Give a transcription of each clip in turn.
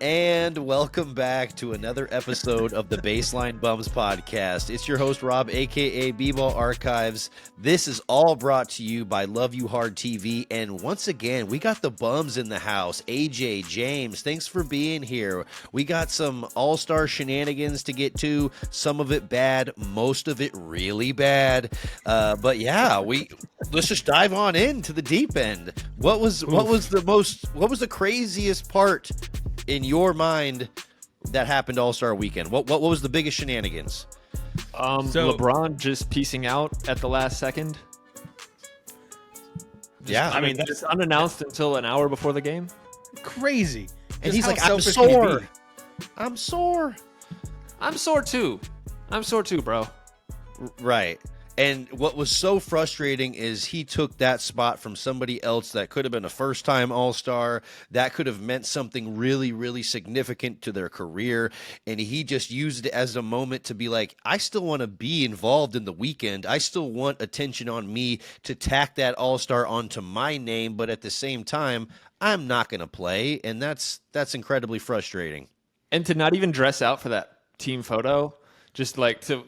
And welcome back to another episode of the Baseline Bums podcast. It's your host, Rob, aka B-Ball Archives. This is all brought to you by Love You Hard TV. And once again, we got the bums in the house. AJ, James, thanks for being here. We got some all-star shenanigans to get to. Some of it bad, most of it really bad. But yeah, let's just dive on into the deep end. What was the craziest part in your mind that happened All-Star Weekend? What was the biggest shenanigans? LeBron just piecing out at the last second. I mean, that's unannounced until an hour before the game. Crazy. And he's like, I'm sore. I'm sore too, bro. Right. And what was so frustrating is he took that spot from somebody else that could have been a first-time All-Star, that could have meant something really, really significant to their career, and he just used it as a moment to be like, I still want to be involved in the weekend. I still want attention on me to tack that All-Star onto my name, but at the same time, I'm not going to play, and that's incredibly frustrating. And to not even dress out for that team photo, just like to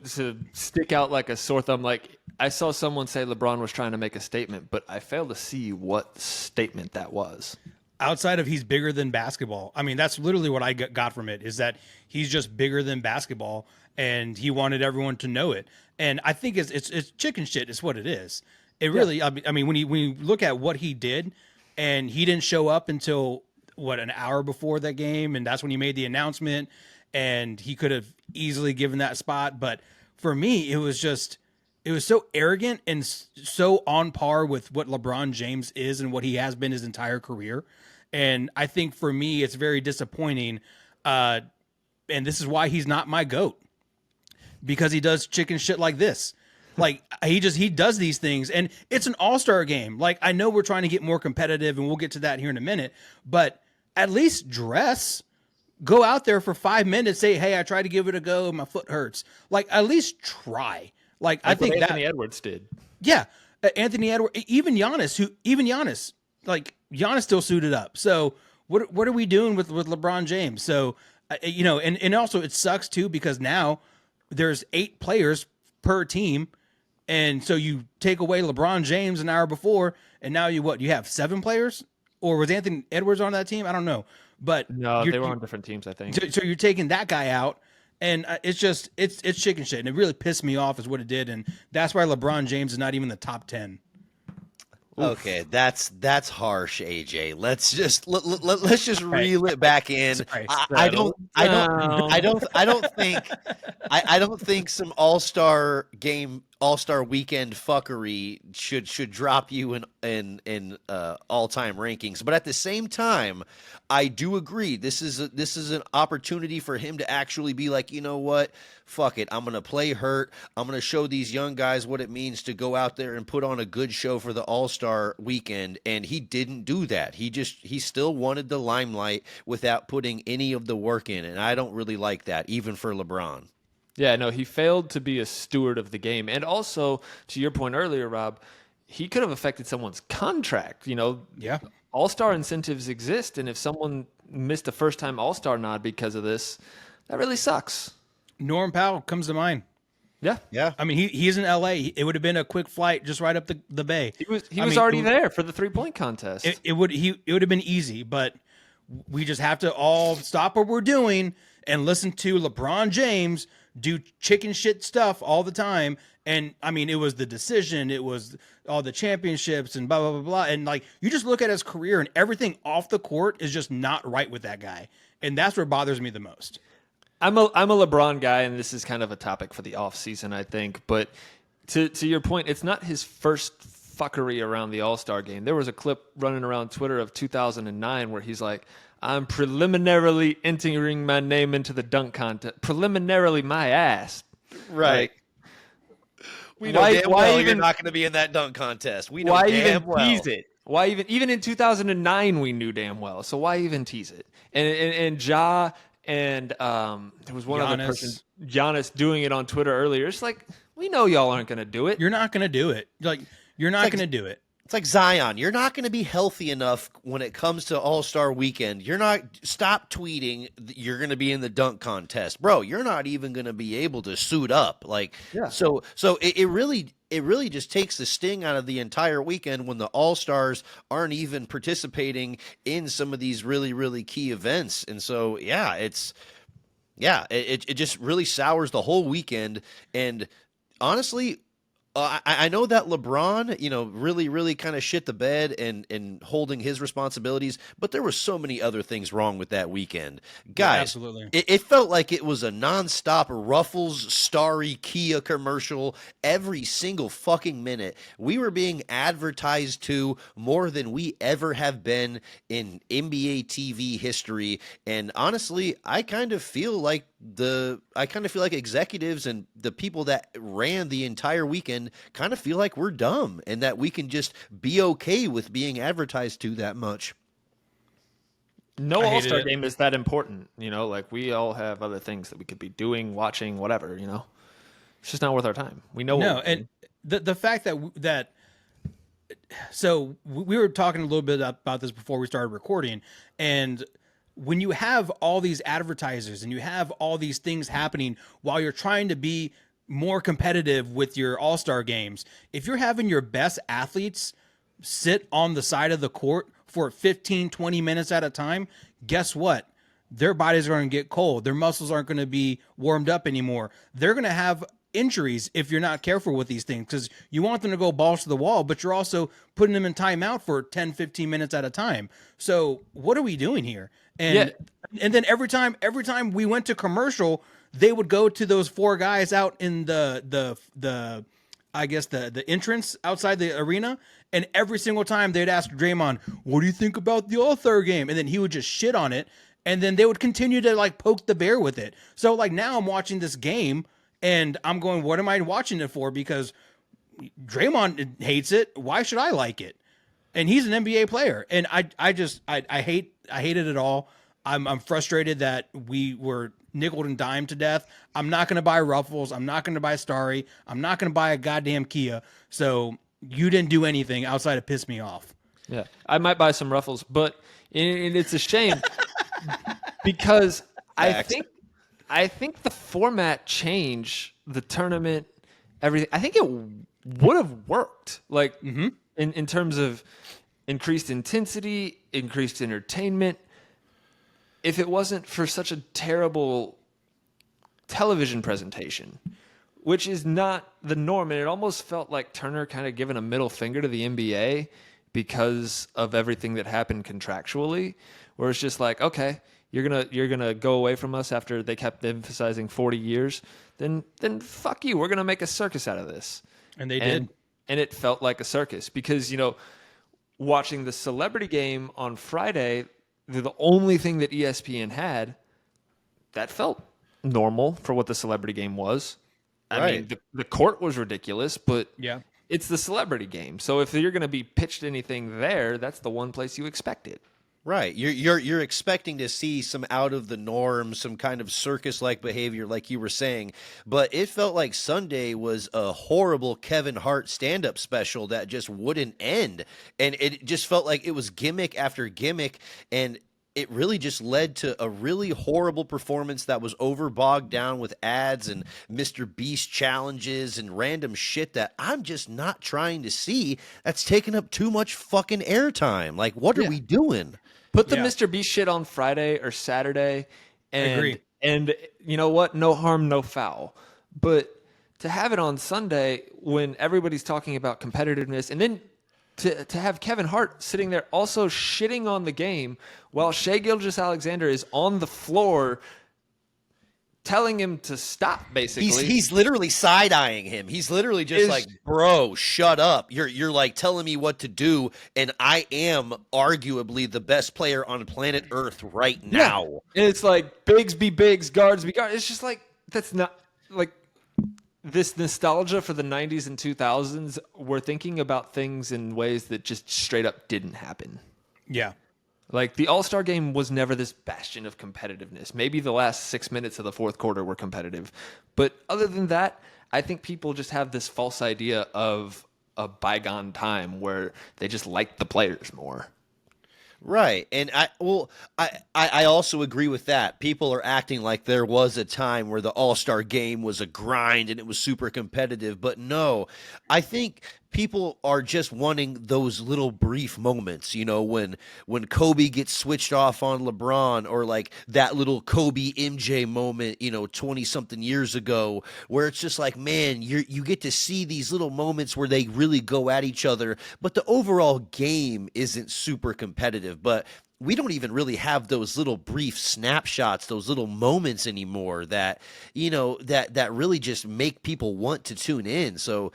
stick out like a sore thumb. Like I saw someone say LeBron was trying to make a statement, but I failed to see what statement that was. Outside of he's bigger than basketball. I mean, that's literally what I got from it, is that he's just bigger than basketball, and he wanted everyone to know it. And I think it's chicken shit is what it is. It really, yeah. I mean, when you look at what he did, and he didn't show up until an hour before that game, and that's when he made the announcement, and he could have easily given that spot. But for me, it was so arrogant and so on par with what LeBron James is and what he has been his entire career. And I think for me, it's very disappointing. And this is why he's not my GOAT, because he does chicken shit like this. Like he does these things, and it's an all-star game. Like, I know we're trying to get more competitive, and we'll get to that here in a minute, but at least dress. Go out there for 5 minutes, say, hey, I tried to give it a go, my foot hurts. Like, at least try. Like I think Anthony Edwards did. Yeah. Anthony Edwards, even Giannis, like Giannis still suited up. So what are we doing with LeBron James? So, and also it sucks too, because now there's 8 players per team. And so you take away LeBron James an hour before, and now you have 7 players? Or was Anthony Edwards on that team? I don't know. But no, they were on different teams, I think. So you're taking that guy out, and it's chicken shit, and it really pissed me off is what it did, and that's why LeBron James is not even in the top 10. Okay, that's harsh, AJ. Let's just reel it back in. Sorry. I don't think some All-Star Weekend fuckery should drop you in all-time rankings. But at the same time, I do agree. This is an opportunity for him to actually be like, you know what? Fuck it. I'm going to play hurt. I'm going to show these young guys what it means to go out there and put on a good show for the All-Star Weekend. And he didn't do that. He still wanted the limelight without putting any of the work in. And I don't really like that, even for LeBron. Yeah, no, he failed to be a steward of the game. And also, to your point earlier, Rob, he could have affected someone's contract. Yeah. All-star incentives exist, and if someone missed a first-time All-Star nod because of this, that really sucks. Norm Powell comes to mind. Yeah. I mean, he's in L.A. It would have been a quick flight just right up the bay. He was already there for the three-point contest. It would have been easy, but we just have to all stop what we're doing and listen to LeBron James do chicken shit stuff all the time. And I mean, it was the decision, it was all the championships and blah, blah, blah, blah. And like, you just look at his career and everything off the court is just not right with that guy. And that's what bothers me the most. I'm a LeBron guy, and this is kind of a topic for the off season, I think. But to your point, it's not his first fuckery around the All-Star game. There was a clip running around Twitter of 2009 where he's like, I'm preliminarily entering my name into the dunk contest. Preliminarily, my ass. Right. We know damn well you're not going to be in that dunk contest. We know damn well. Why even tease it? Why even in 2009 we knew damn well. So why even tease it? And Ja and there was one other person, Giannis, doing it on Twitter earlier. It's like, we know y'all aren't going to do it. You're not going to do it. Like, you're not going to do it. It's like Zion. You're not going to be healthy enough when it comes to All-Star Weekend. You're not. Stop tweeting. You're going to be in the dunk contest, bro. You're not even going to be able to suit up. Like, Yeah. so it really just takes the sting out of the entire weekend when the All-Stars aren't even participating in some of these really, really key events. And so, yeah, it just really sours the whole weekend. And honestly, I know that LeBron, really, really kind of shit the bed and holding his responsibilities, but there were so many other things wrong with that weekend. Guys, Yeah, absolutely. It felt like it was a nonstop Ruffles, Starry, Kia commercial every single fucking minute. We were being advertised to more than we ever have been in NBA TV history. And honestly, I kind of feel like executives and the people that ran the entire weekend kind of feel like we're dumb and that we can just be okay with being advertised to that much. No I hated All-Star it. game is that important, like we all have other things that we could be doing, watching, whatever, It's just not worth our time. We know No, what and the fact that so we were talking a little bit about this before we started recording, and when you have all these advertisers and you have all these things happening while you're trying to be more competitive with your all-star games, if you're having your best athletes sit on the side of the court for 15, 20 minutes at a time, guess what? Their bodies are going to get cold. Their muscles aren't going to be warmed up anymore. They're going to have injuries if you're not careful with these things, because you want them to go balls to the wall, but you're also putting them in timeout for 10, 15 minutes at a time. So what are we doing here? And then every time we went to commercial, they would go to those four guys out in the I guess the entrance outside the arena, and every single time they'd ask Draymond, "What do you think about the All-Star game?" And then he would just shit on it, and then they would continue to like poke the bear with it. So like now I'm watching this game and I'm going, "What am I watching it for?" Because Draymond hates it. Why should I like it? And he's an NBA player, and I hated it all. I'm frustrated that we were nickeled and dimed to death. I'm not going to buy Ruffles. I'm not going to buy Starry. I'm not going to buy a goddamn Kia. So you didn't do anything outside of piss me off. Yeah, I might buy some Ruffles, but it's a shame because I think the format change, the tournament, everything. I think it would have worked, like in terms of increased intensity, increased entertainment, if it wasn't for such a terrible television presentation, which is not the norm. And it almost felt like Turner kind of giving a middle finger to the NBA because of everything that happened contractually, where it's just like, okay, you're gonna go away from us after they kept emphasizing 40 years, then fuck you. We're gonna make a circus out of this. And they did. And it felt like a circus because, watching the celebrity game on Friday, the only thing that ESPN had that felt normal for what the celebrity game was. I mean, the court was ridiculous, but Yeah. it's the celebrity game. So if you're going to be pitched anything there, that's the one place you expect it. Right. You're expecting to see some out of the norm, some kind of circus-like behavior like you were saying, but it felt like Sunday was a horrible Kevin Hart stand-up special that just wouldn't end. And it just felt like it was gimmick after gimmick, and it really just led to a really horrible performance that was bogged down with ads and Mr. Beast challenges and random shit that I'm just not trying to see. That's taking up too much fucking airtime. Like, what are we doing? Put the Mr. Beast shit on Friday or Saturday, and agree. And you know what? No harm, no foul. But to have it on Sunday when everybody's talking about competitiveness, and then to have Kevin Hart sitting there also shitting on the game while Shai Gilgeous-Alexander is on the floor telling him to stop, basically. He's literally side-eyeing him. He's literally just like, bro, shut up. You're like telling me what to do, and I am arguably the best player on planet Earth right now. And it's like, bigs be bigs, guards be guards. It's just like, that's not, like, this nostalgia for the 90s and 2000s, we're thinking about things in ways that just straight up didn't happen. Yeah. Like, the All-Star game was never this bastion of competitiveness. Maybe the last 6 minutes of the fourth quarter were competitive. But other than that, I think people just have this false idea of a bygone time where they just liked the players more. Right. And I also agree with that. People are acting like there was a time where the All-Star game was a grind and it was super competitive, but no. I think people are just wanting those little brief moments, when Kobe gets switched off on LeBron, or like that little Kobe MJ moment, 20 something years ago, where it's just like, man, you get to see these little moments where they really go at each other, but the overall game isn't super competitive. But we don't even really have those little brief snapshots, those little moments anymore that, that really just make people want to tune in. So,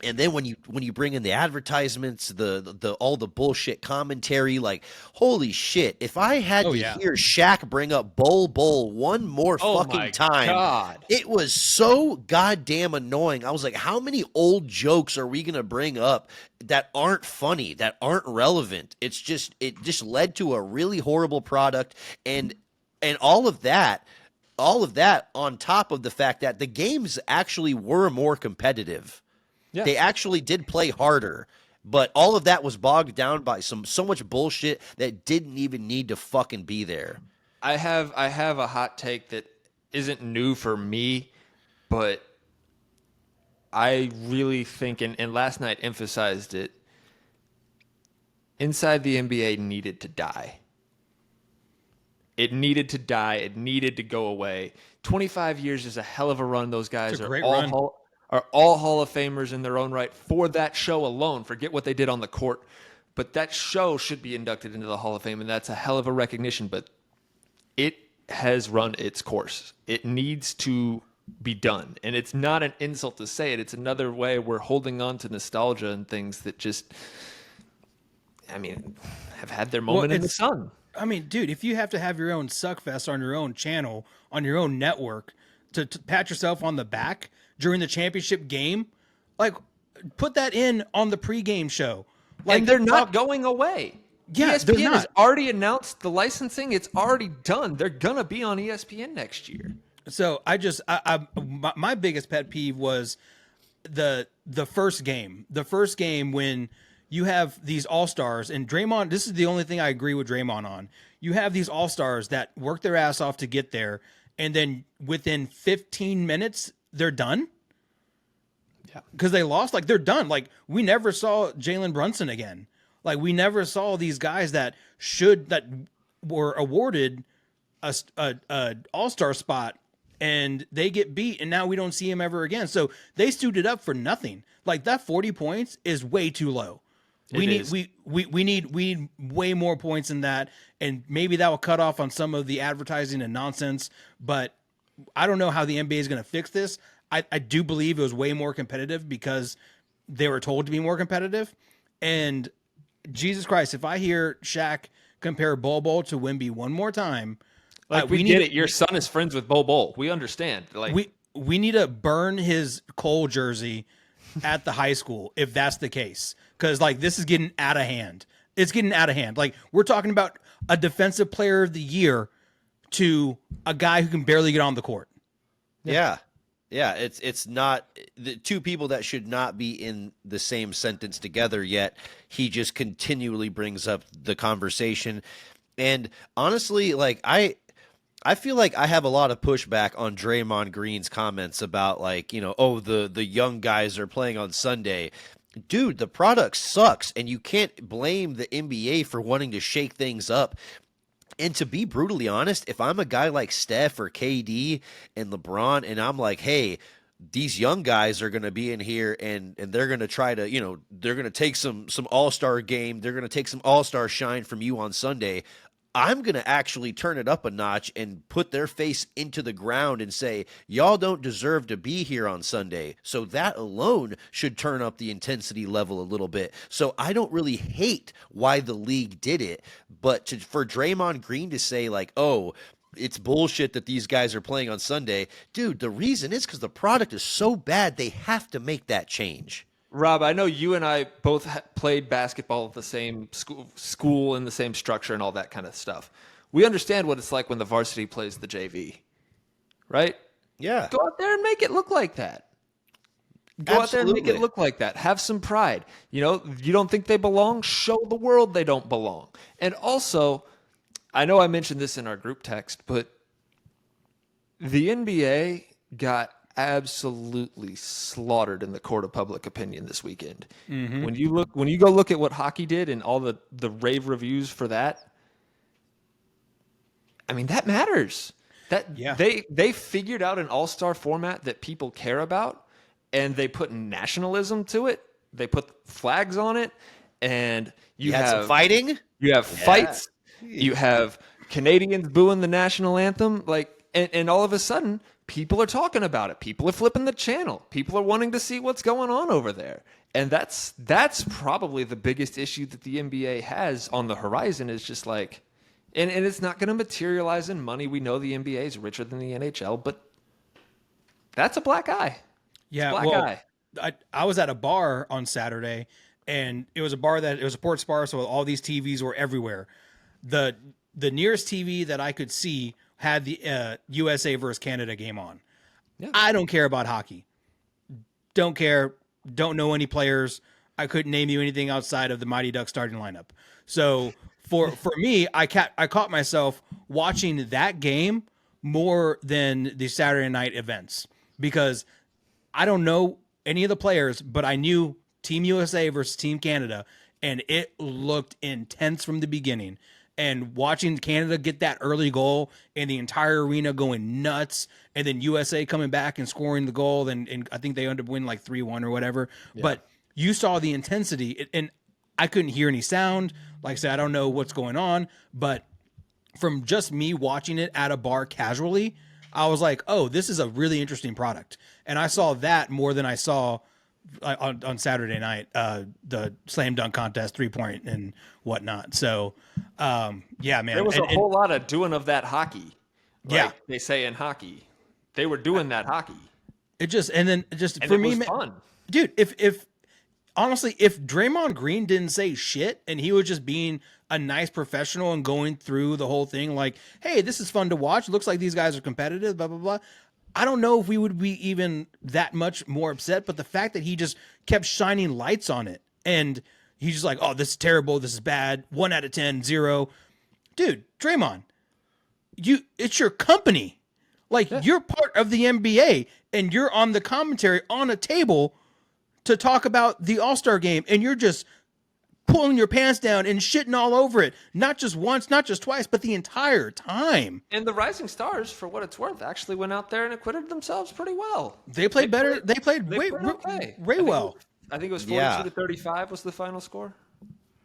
and then when you bring in the advertisements, the all the bullshit commentary, like, holy shit, if I had to hear Shaq bring up Bol one more fucking time, God. it was so goddamn annoying. I was like, how many old jokes are we gonna bring up that aren't funny, that aren't relevant? It just led to a really horrible product, and all of that on top of the fact that the games actually were more competitive. Yeah. They actually did play harder, but all of that was bogged down by so much bullshit that didn't even need to fucking be there. I have a hot take that isn't new for me, but I really think, and last night emphasized it, inside the NBA needed to die. It needed to die. It needed to go away. 25 years is a hell of a run. Those guys are all Hall of Famers in their own right for that show alone. Forget what they did on the court. But that show should be inducted into the Hall of Fame, and that's a hell of a recognition. But it has run its course. It needs to be done. And it's not an insult to say it. It's another way we're holding on to nostalgia and things that just, have had their moment in the sun. I mean, dude, if you have to have your own suckfest on your own channel, on your own network, to pat yourself on the back during the championship game, like, put that in on the pregame show. Like, and they're not going away. Yeah, ESPN has already announced the licensing. It's already done. They're gonna be on ESPN next year. So my biggest pet peeve was the first game. The first game when you have these all-stars, and Draymond, this is the only thing I agree with Draymond on. You have these all-stars that work their ass off to get there, and then within 15 minutes, they're done. Yeah. Because they lost. Like, they're done. Like, we never saw Jalen Brunson again. Like, we never saw these guys that were awarded a all-star spot, and they get beat, and now we don't see him ever again. So they suited up for nothing. Like, that 40 points is way too low. We need way more points than that, and maybe that will cut off on some of the advertising and nonsense. But I don't know how the NBA is going to fix this. I do believe it was way more competitive because they were told to be more competitive. And Jesus Christ, if I hear Shaq compare Bol to Wemby one more time, like, we get it. Your son is friends with Bol. We understand. Like, we need to burn his Cole jersey at the high school if that's the case. Because, like, this is getting out of hand. It's getting out of hand. Like, we're talking about a defensive player of the year to a guy who can barely get on the court. Yeah. Yeah, it's not the two people that should not be in the same sentence together, yet he just continually brings up the conversation. And honestly, like, I feel like I have a lot of pushback on Draymond Green's comments about, like, the young guys are playing on Sunday. Dude, the product sucks, and you can't blame the NBA for wanting to shake things up. And to be brutally honest, if I'm a guy like Steph or KD and LeBron, and I'm like, hey, these young guys are going to be in here and they're going to try to, they're going to take some all-star game. They're going to take some all-star shine from you on Sunday. I'm going to actually turn it up a notch and put their face into the ground and say, y'all don't deserve to be here on Sunday. So that alone should turn up the intensity level a little bit. So I don't really hate why the league did it, but for Draymond Green to say, like, oh, it's bullshit that these guys are playing on Sunday. Dude, the reason is because the product is so bad, they have to make that change. Rob, I know you and I both played basketball at the same school in the same structure and all that kind of stuff. We understand what it's like when the varsity plays the JV, right? Yeah. Go out there and make it look like that. Go out there and make Absolutely. it look like that. Have some pride. You know, you don't think they belong? Show the world they don't belong. And also, I know I mentioned this in our group text, but the NBA got absolutely slaughtered in the court of public opinion this weekend. When you go look at what hockey did and all the rave reviews for that, I mean, that matters. They figured out an all-star format that people care about, and they put nationalism to it. They put flags on it, and you had have some fighting. You have fights. You have Canadians booing the national anthem, and all of a sudden, people are talking about it. People are flipping the channel. People are wanting to see what's going on over there, and that's probably the biggest issue that the NBA has on the horizon. Is just like, and it's not going to materialize in money. We know the NBA is richer than the NHL, but that's a black eye. Yeah, black eye. I was at a bar on Saturday, and it was a sports bar, so all these TVs were everywhere. The nearest TV that I could see had the USA versus Canada game on. Yeah. I don't care about hockey. Don't care. Don't know any players. I couldn't name you anything outside of the Mighty Ducks starting lineup. So for me, I caught myself watching that game more than the Saturday night events because I don't know any of the players, but I knew Team USA versus Team Canada, and it looked intense from the beginning. And watching Canada get that early goal and the entire arena going nuts, and then USA coming back and scoring the goal, and I think they ended up winning like 3-1 or whatever. Yeah. But you saw the intensity, and I couldn't hear any sound. Like I said, I don't know what's going on, but from just me watching it at a bar casually, I was like, oh, this is a really interesting product. And I saw that more than I saw on Saturday night, the slam dunk contest, 3-point and whatnot. So, yeah, man. There was a whole lot of doing of that hockey. Yeah. They say in hockey. They were doing that hockey. And for it me, was fun. Dude, if honestly, if Draymond Green didn't say shit and he was just being a nice professional and going through the whole thing like, hey, this is fun to watch. Looks like these guys are competitive, blah, blah, blah. I don't know if we would be even that much more upset, but the fact that he just kept shining lights on it and he's just like, oh, this is terrible. This is bad. 1 out of 10, 0. Dude, Draymond, it's your company. Like, you're part of the NBA and you're on the commentary on a table to talk about the All-Star game, and you're just pulling your pants down and shitting all over it. Not just once, not just twice, but the entire time. And the Rising Stars, for what it's worth, actually went out there and acquitted themselves pretty well. They played better. They played way well. I think it was 42-35 was the final score.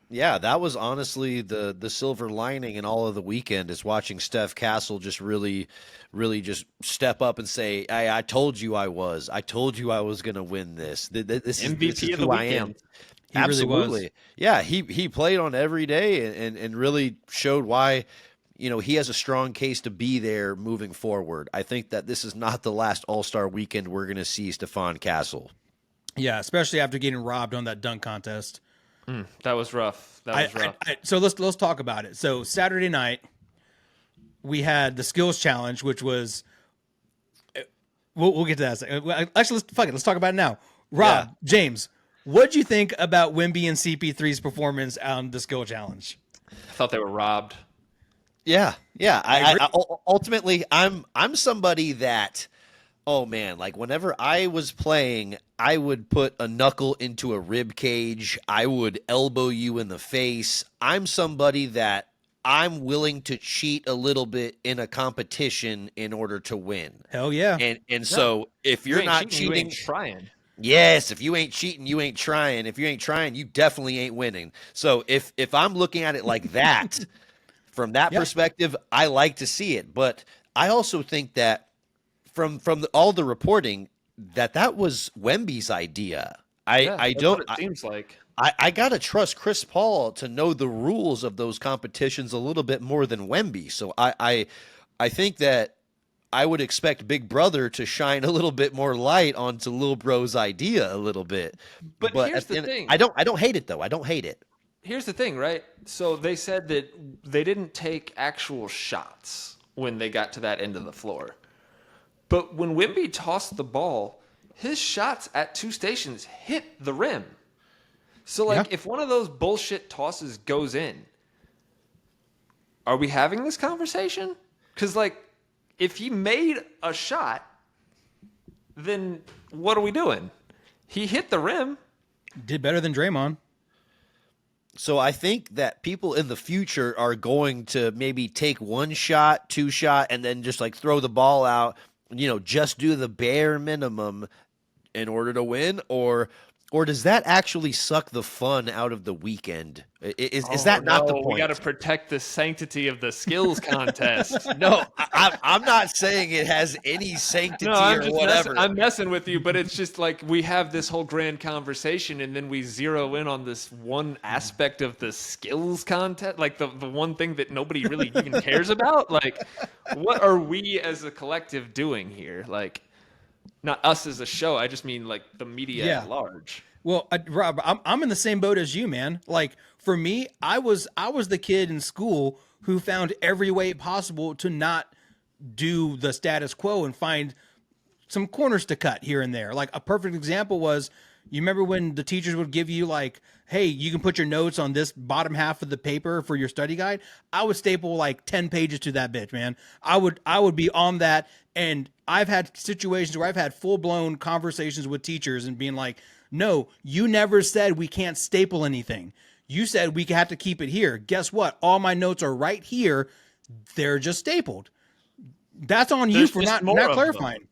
Yeah, that was honestly the silver lining in all of the weekend is watching Steph Castle just really just step up and say, I told you I was going to win this. This MVP is of the who I am. He Absolutely. really was. Yeah, he played on every day and really showed why, he has a strong case to be there moving forward. I think that this is not the last All-Star weekend we're going to see Stephon Castle. Yeah, especially after getting robbed on that dunk contest. That was rough. So let's talk about it. So Saturday night, we had the skills challenge, which was we'll get to that. Actually, let's talk about it now. Rob, James, what did you think about Wemby and CP3's performance on the skill challenge? I thought they were robbed. Yeah. I ultimately, I'm somebody that, oh man, like whenever I was playing, I would put a knuckle into a rib cage. I would elbow you in the face. I'm somebody that I'm willing to cheat a little bit in a competition in order to win. Hell yeah. And so if you're not cheating, you ain't trying. Yes, if you ain't cheating, you ain't trying. If you ain't trying, you definitely ain't winning. So if I'm looking at it like that, from that perspective, I like to see it. But I also think that from all the reporting, that was Wemby's idea. I don't. What it seems like. I gotta trust Chris Paul to know the rules of those competitions a little bit more than Wemby. So I think that I would expect Big Brother to shine a little bit more light onto Lil Bro's idea a little bit. But here's the thing. I don't hate it though. I don't hate it. Here's the thing, right? So they said that they didn't take actual shots when they got to that end of the floor. But when Wemby tossed the ball, his shots at 2 stations hit the rim. So, like, if one of those bullshit tosses goes in, are we having this conversation? Because, like, if he made a shot, then what are we doing? He hit the rim. Did better than Draymond. So I think that people in the future are going to maybe take 1 shot, 2 shot, and then just like throw the ball out, just do the bare minimum in order to win, or does that actually suck the fun out of the weekend? Is that not the point? We got to protect the sanctity of the skills contest. No, I'm not saying it has any sanctity or whatever. I'm messing with you, but it's just like we have this whole grand conversation, and then we zero in on this one aspect of the skills contest, like the one thing that nobody really even cares about. Like, what are we as a collective doing here? Like, not us as a show. I just mean like the media at large. Well, Rob, I'm in the same boat as you, man. Like for me, I was the kid in school who found every way possible to not do the status quo and find some corners to cut here and there. Like a perfect example was, you remember when the teachers would give you like, hey, you can put your notes on this bottom half of the paper for your study guide. I would staple like 10 pages to that bitch, man. I would be on that. And I've had situations where I've had full blown conversations with teachers and being like, no, you never said we can't staple anything. You said we have to keep it here. Guess what? All my notes are right here. They're just stapled. That's on you for not clarifying. Them.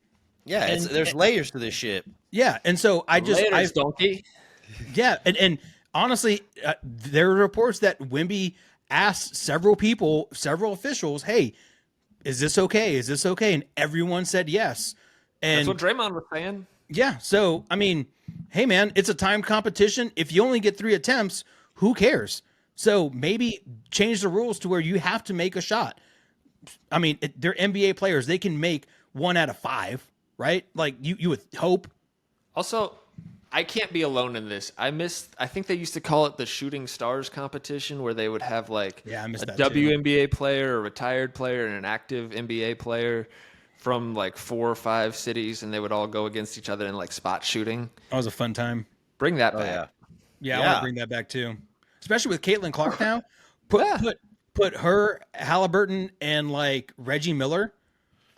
Yeah, there's layers to this shit. Yeah, and so donkey. Yeah, and honestly, there are reports that Wemby asked several officials, hey, is this okay? Is this okay? And everyone said yes. And that's what Draymond was saying. Yeah, so, I mean, hey, man, it's a timed competition. If you only get 3 attempts, who cares? So maybe change the rules to where you have to make a shot. I mean, they're NBA players. They can make 1 out of 5, right? Like, you would hope. Also, I can't be alone in this. I think they used to call it the Shooting Stars competition, where they would have like a WNBA player, a retired player, and an active NBA player from like 4 or 5 cities, and they would all go against each other in like spot shooting. That was a fun time. Bring that back. Yeah, I want to bring that back too. Especially with Caitlin Clark now. Put her, Halliburton, and like Reggie Miller.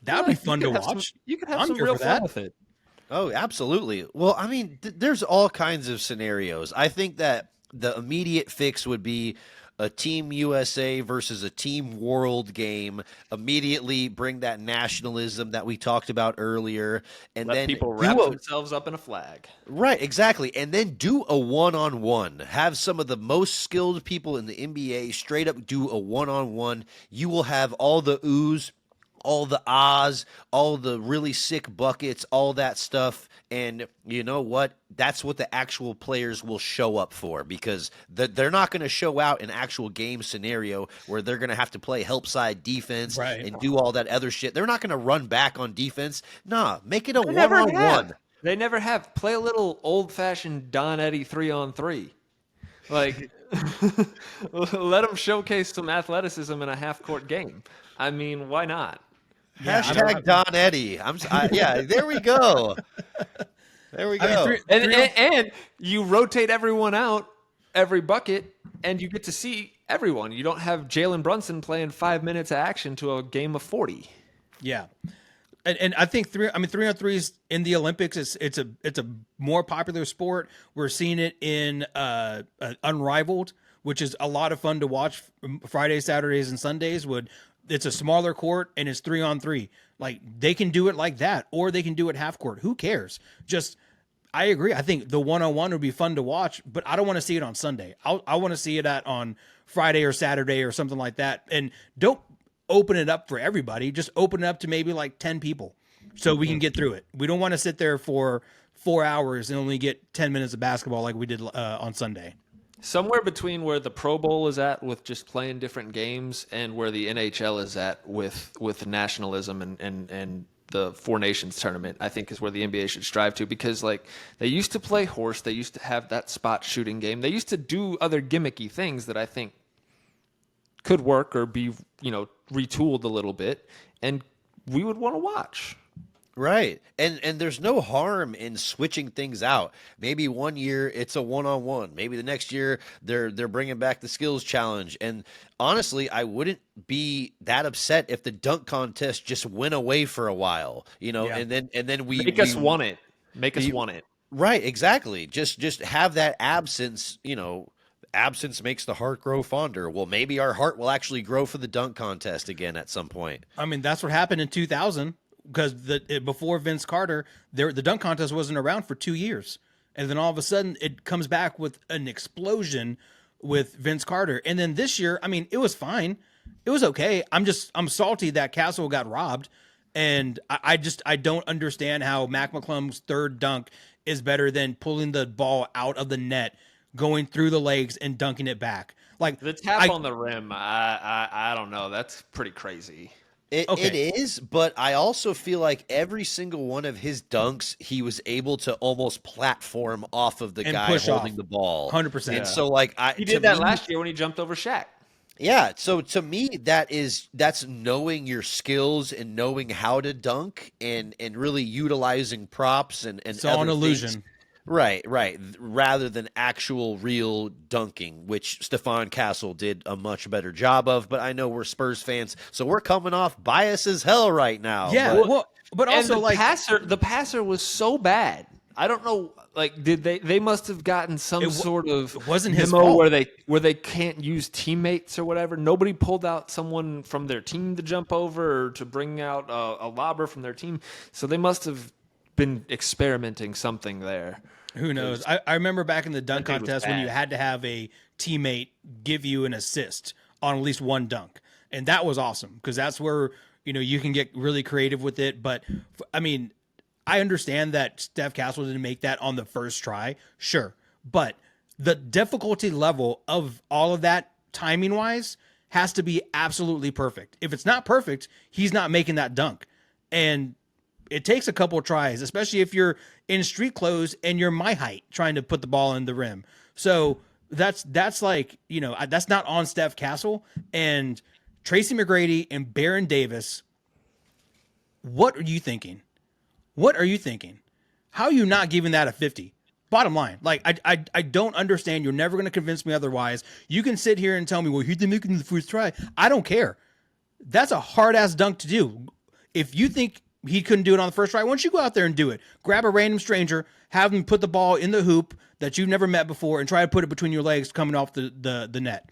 That would be fun to watch. You could have some real fun with it. Oh, absolutely. Well, I mean, there's all kinds of scenarios. I think that the immediate fix would be a Team USA versus a Team World game. Immediately bring that nationalism that we talked about earlier, and let then people wrap themselves up in a flag. Right, exactly. And then do a one-on-one. Have some of the most skilled people in the NBA straight up do a one-on-one. You will have all the oohs, all the ahs, all the really sick buckets, all that stuff. And you know what? That's what the actual players will show up for, because they're not going to show out an actual game scenario where they're going to have to play help side defense and do all that other shit. They're not going to run back on defense. Nah, make it a one-on-one. They never have. Play a little old-fashioned Don Eddy 3-on-3. Like, let them showcase some athleticism in a half-court game. I mean, why not? Yeah, Hashtag Don Eddy. Yeah, there we go. There we go. And you rotate everyone out every bucket, and you get to see everyone. You don't have Jalen Brunson playing 5 minutes of action to a game of 40. Yeah. And I think 3-on-3s in the Olympics, it's a more popular sport. We're seeing it in Unrivaled, which is a lot of fun to watch Fridays, Saturdays, and Sundays. It's a smaller court and it's 3-on-3. Like, they can do it like that, or they can do it half court. Who cares? I agree. I think the one-on-one would be fun to watch, but I don't want to see it on Sunday. I want to see it on Friday or Saturday or something like that. And don't open it up for everybody. Just open it up to maybe like 10 people so we can get through it. We don't want to sit there for 4 hours and only get 10 minutes of basketball like we did on Sunday. Somewhere between where the Pro Bowl is at with just playing different games and where the NHL is at with nationalism and the Four Nations tournament, I think is where the NBA should strive to, because like they used to play horse, they used to have that spot shooting game, they used to do other gimmicky things that I think could work or be retooled a little bit, and we would want to watch. Right. And there's no harm in switching things out. Maybe one year it's a one-on-one. Maybe the next year they're bringing back the skills challenge. And honestly, I wouldn't be that upset if the dunk contest just went away for a while, Yeah. and then we Make us want it. Make us want it. right, exactly. Just have that absence, absence makes the heart grow fonder. Well, maybe our heart will actually grow for the dunk contest again at some point. I mean, that's what happened in 2000 because before Vince Carter, the dunk contest wasn't around for 2 years. And then all of a sudden it comes back with an explosion with Vince Carter. And then this year, I mean, it was fine. It was okay. I'm salty that Castle got robbed. And I don't understand how Mac McClung's third dunk is better than pulling the ball out of the net, going through the legs and dunking it back. Like The tap on the rim, I don't know. That's pretty crazy. It is, but I also feel like every single one of his dunks, he was able to almost platform off of the And guy push holding off. the ball. 100%. And so, like, He did that last year when he jumped over Shaq. Yeah, so to me, that's knowing your skills and knowing how to dunk and really utilizing props and It's all an other illusion. things. Right. Rather than actual real dunking, which Stefan Castle did a much better job of. But I know we're Spurs fans, so we're coming off bias as hell right now. Yeah, but- but And also like the passer was so bad. I don't know. Like, did they must have gotten some sort of it wasn't his memo fault. where they can't use teammates or whatever. Nobody pulled out someone from their team to jump over or to bring out a lobber from their team. So they must have been experimenting something there. Who knows? I remember back in the dunk That dude was contest when you bad. had to have a teammate give you an assist on at least one dunk. And that was awesome because that's where, you can get really creative with it. But I mean, I understand that Steph Castle didn't make that on the first try. Sure. But the difficulty level of all of that timing wise has to be absolutely perfect. If it's not perfect, he's not making that dunk. And it takes a couple of tries, especially if you're in street clothes and you're my height trying to put the ball in the rim. So that's like, that's not on Steph Castle. And Tracy McGrady and Baron Davis, what are you thinking? What are you thinking? How are you not giving that a 50? Bottom line, like I don't understand. You're never going to convince me otherwise. You can sit here and tell me, well, he didn't make it in the first try. I don't care. That's a hard ass dunk to do. If you think he couldn't do it on the first try, why don't you go out there and do it? Grab a random stranger, have him put the ball in the hoop that you've never met before, and try to put it between your legs coming off the net.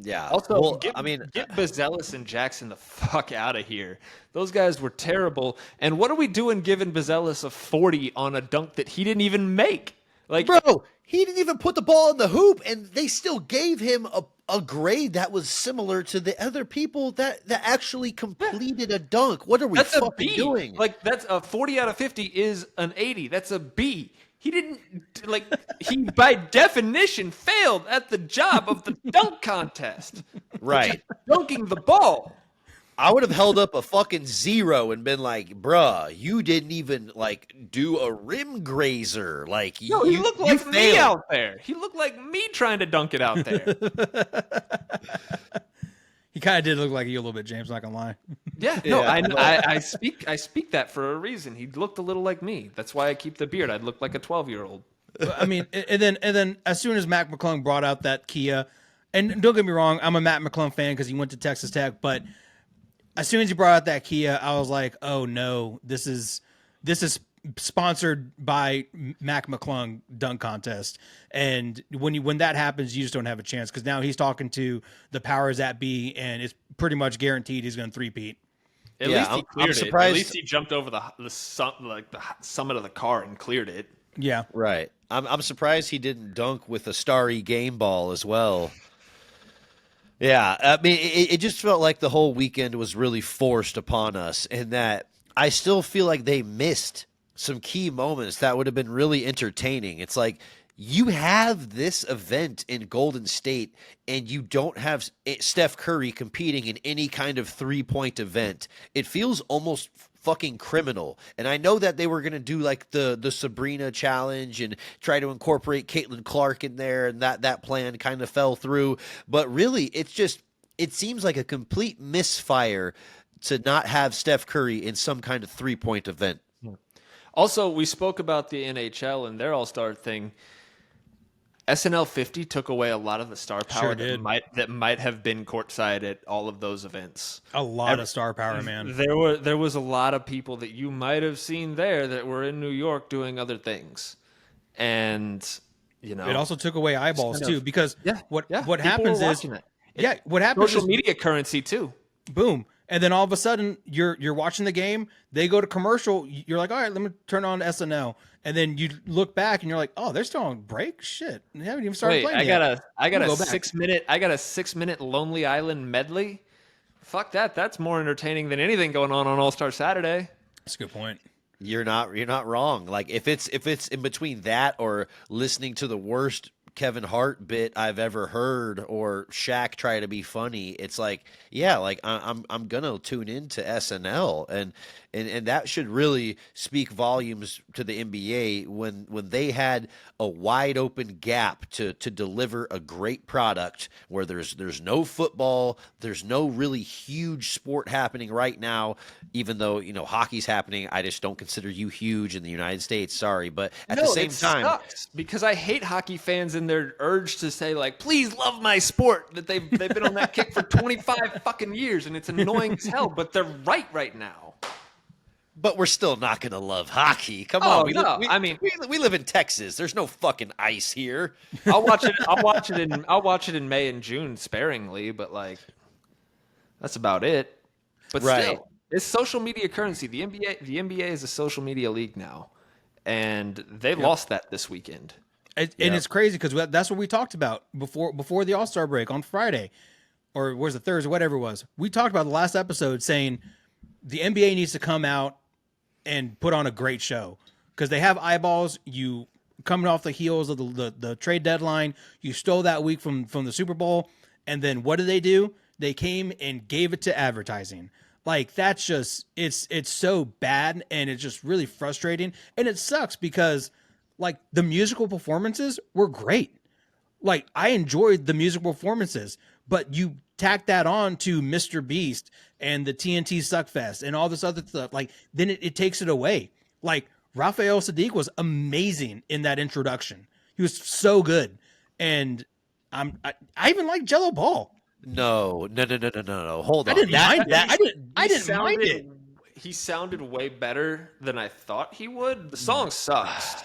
Yeah. Also, well, get I mean, Bezelis and Jackson the fuck out of here. Those guys were terrible. And what are we doing giving Bezelis a 40 on a dunk that he didn't even make? Like, bro, he didn't even put the ball in the hoop, and they still gave him a grade that was similar to the other people that actually completed a dunk. What are we that's a fucking B. doing? Like, that's a 40 out of 50 is an 80. That's a B. He didn't, like, he by definition failed at the job of the dunk contest. Right. Dunking the ball. I would have held up a fucking 0 and been like, bruh, you didn't even, like, do a rim grazer. Like, No, he looked like me failed. out there. He looked like me trying to dunk it out there. He kind of did look like you a little bit, James. Not gonna lie. Yeah, no, I speak that for a reason. He looked a little like me. That's why I keep the beard. I'd look like a 12-year-old. I mean, and then as soon as Mac McClung brought out that Kia, and don't get me wrong, I'm a Matt McClung fan because he went to Texas Tech, but as soon as he brought out that Kia, I was like, oh no, this is sponsored by Mac McClung dunk contest. And when that happens, you just don't have a chance because now he's talking to the powers that be, and it's pretty much guaranteed he's going to three-peat. At Yeah, least he I'm cleared it. surprised- At least he jumped over the summit of the car and cleared it. Yeah. Right. I'm surprised he didn't dunk with a Starry game ball as well. Yeah, I mean, it just felt like the whole weekend was really forced upon us, and that I still feel like they missed some key moments that would have been really entertaining. It's like you have this event in Golden State, and you don't have Steph Curry competing in any kind of three-point event. It feels almost fucking criminal. And I know that they were going to do like the Sabrina challenge and try to incorporate Caitlin Clark in there, and that plan kind of fell through. But really, it seems like a complete misfire to not have Steph Curry in some kind of 3-point event. Also, we spoke about the NHL and their All-Star thing. SNL 50 took away a lot of the star power that might have been courtside at all of those events. A lot of star power, man. There was a lot of people that you might have seen there that were in New York doing other things, and it also took away eyeballs too, because what happens is what happens social media currency too. Boom. And then all of a sudden, you're watching the game. They go to commercial. You're like, all right, let me turn on SNL. And then you look back and you're like, oh, they're still on break. Shit, they haven't even started playing yet. I got a 6-minute Lonely Island medley. Fuck that. That's more entertaining than anything going on All-Star Saturday. That's a good point. You're not wrong. Like if it's in between that or listening to the worst Kevin Hart bit I've ever heard, or Shaq try to be funny, it's like, I'm gonna tune into SNL, and that should really speak volumes to the NBA when they had a wide open gap to deliver a great product where there's no football, there's no really huge sport happening right now, even though hockey's happening. I just don't consider you huge in the United States, sorry, but at the same time, sucks because I hate hockey fans and their urge to say like, please love my sport, that they've been on that kick for 25 fucking years, and it's annoying as hell, but they're right now. But we're still not going to love hockey. Come on. We live in Texas. There's no fucking ice here. I'll watch it in May and June sparingly, but like that's about it. But still, it's social media currency. The NBA is a social media league now, and they lost that this weekend. And it's crazy because that's what we talked about before the All-Star break on Friday, or was it Thursday, whatever it was. We talked about the last episode saying the NBA needs to come out and put on a great show because they have eyeballs. You coming off the heels of the trade deadline, you stole that week from the Super Bowl, and then what did they do? They came and gave it to advertising. Like that's just it's so bad, and it's just really frustrating, and it sucks because like the musical performances were great. Like I enjoyed the musical performances, but you tack that on to Mr. Beast and the TNT Suckfest and all this other stuff. Like then it takes it away. Like Raphael Sadiq was amazing in that introduction. He was so good. And I even like Jello Ball. No. Hold on. I didn't mind it. I didn't mind it. He sounded way better than I thought he would. The song sucks.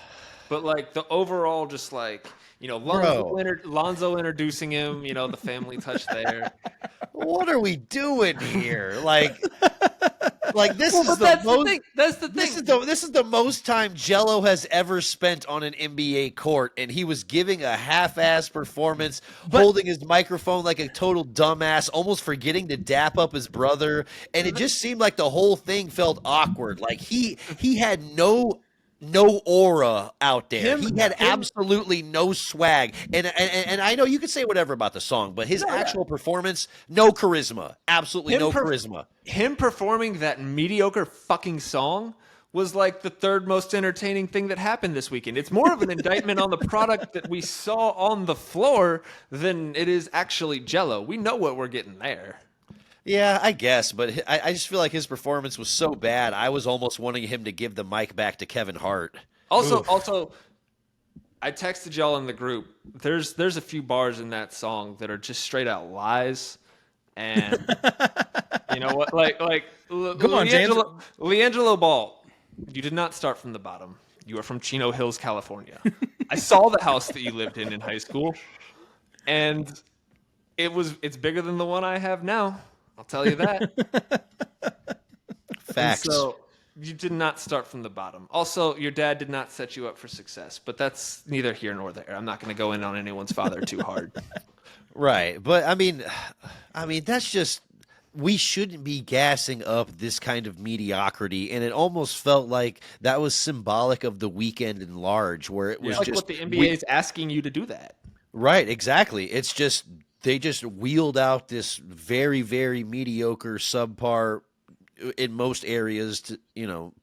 But like the overall, just like, Lonzo introducing him, the family touch there. What are we doing here? Like this is That's the thing. This is the most time Jello has ever spent on an NBA court, and he was giving a half-ass performance, holding his microphone like a total dumbass, almost forgetting to dap up his brother, and it just seemed like the whole thing felt awkward. Like he had no aura out there. He had absolutely no swag. And I know you could say whatever about the song, but his actual performance, no charisma. Absolutely no charisma. Him performing that mediocre fucking song was like the third most entertaining thing that happened this weekend. It's more of an indictment on the product that we saw on the floor than it is actually Jello. We know what we're getting there. Yeah, I guess, but I just feel like his performance was so bad. I was almost wanting him to give the mic back to Kevin Hart. Also, I texted y'all in the group. There's a few bars in that song that are just straight out lies, and you know what? Like come on, James. LiAngelo Ball, you did not start from the bottom. You are from Chino Hills, California. I saw the house that you lived in high school, and it's bigger than the one I have now. I'll tell you that. Facts. And so you did not start from the bottom. Also, your dad did not set you up for success, but that's neither here nor there. I'm not going to go in on anyone's father too hard. Right. But I mean, that's just, we shouldn't be gassing up this kind of mediocrity. And it almost felt like that was symbolic of the weekend in large, where it was like just what the NBA is asking you to do that. Right. Exactly. It's just, they just wheeled out this very, very mediocre, subpar in most areas,